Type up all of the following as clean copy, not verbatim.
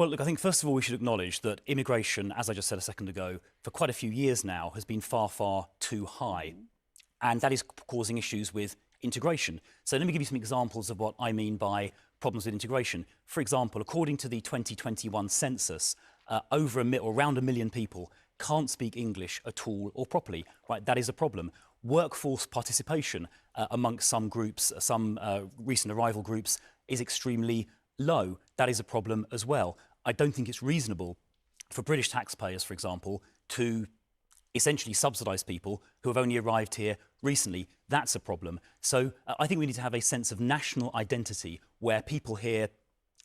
Well, look, I think first of all we should acknowledge that immigration, as I just said a second ago, for quite a few years now has been far, far too high. And that is causing issues with integration. So let me give you some examples of what I mean by problems with integration. For example, according to the 2021 census, around 1 million people can't speak English at all or properly. Right, that is a problem. Workforce participation amongst some groups, some recent arrival groups, is extremely low. That is a problem as well. I don't think it's reasonable for British taxpayers, for example, to essentially subsidise people who have only arrived here recently. That's a problem. So I think we need to have a sense of national identity where people here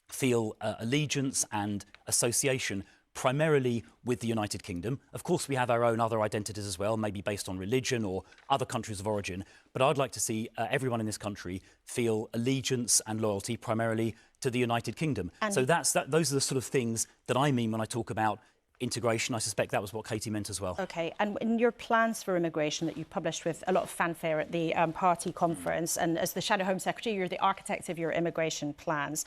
feel allegiance and association primarily with the United Kingdom. Of course, we have our own other identities as well, maybe based on religion or other countries of origin. But I'd like to see everyone in this country feel allegiance and loyalty primarily to the United Kingdom. And so those are the sort of things that I mean when I talk about integration. I suspect that was what Katie meant as well. OK, and in your plans for immigration that you published with a lot of fanfare at the party conference, and as the Shadow Home Secretary, you're the architect of your immigration plans.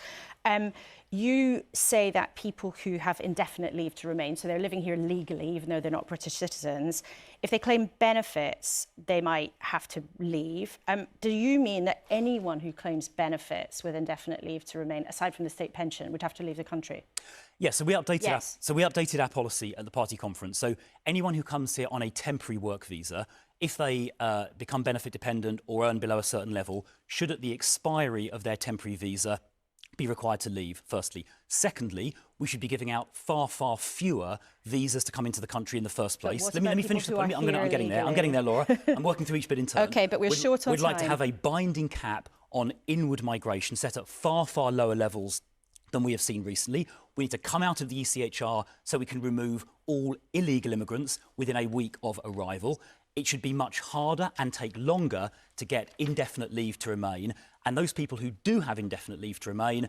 You say that people who have indefinite leave to remain, so they're living here legally, even though they're not British citizens, if they claim benefits, they might have to leave. Do you mean that anyone who claims benefits with indefinite leave to remain, aside from the state pension, would have to leave the country? Yes, so we updated our policy at the party conference. So anyone who comes here on a temporary work visa, if they become benefit dependent or earn below a certain level, should at the expiry of their temporary visa be required to leave, firstly. Secondly, we should be giving out far, far fewer visas to come into the country in the first place. Let me finish the point. I'm getting there, Laura. I'm working through each bit in turn. OK, but we're short on time. We'd like to have a binding cap on inward migration set at far, far lower levels than we have seen recently. We need to come out of the ECHR so we can remove all illegal immigrants within a week of arrival. It should be much harder and take longer to get indefinite leave to remain. And those people who do have indefinite leave to remain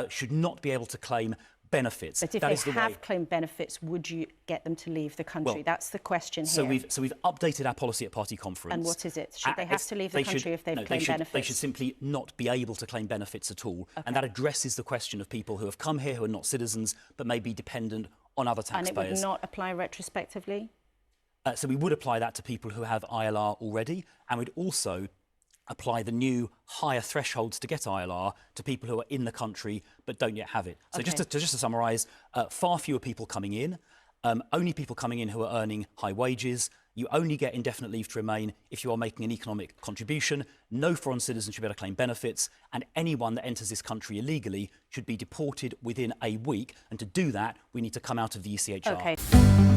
should not be able to claim benefits. But if they have claimed benefits, would you get them to leave the country? Well, that's the question here. So we've updated our policy at party conference. And what is it? Should they have to leave the country if they've claimed benefits? They should simply not be able to claim benefits at all. Okay. And that addresses the question of people who have come here who are not citizens but may be dependent on other taxpayers. And it would not apply retrospectively? So we would apply that to people who have ILR already, and we'd also apply the new higher thresholds to get ILR to people who are in the country but don't yet have it. So just to summarise, far fewer people coming in, only people coming in who are earning high wages. You only get indefinite leave to remain if you are making an economic contribution. No foreign citizen should be able to claim benefits, and anyone that enters this country illegally should be deported within a week. And to do that, we need to come out of the ECHR. Okay.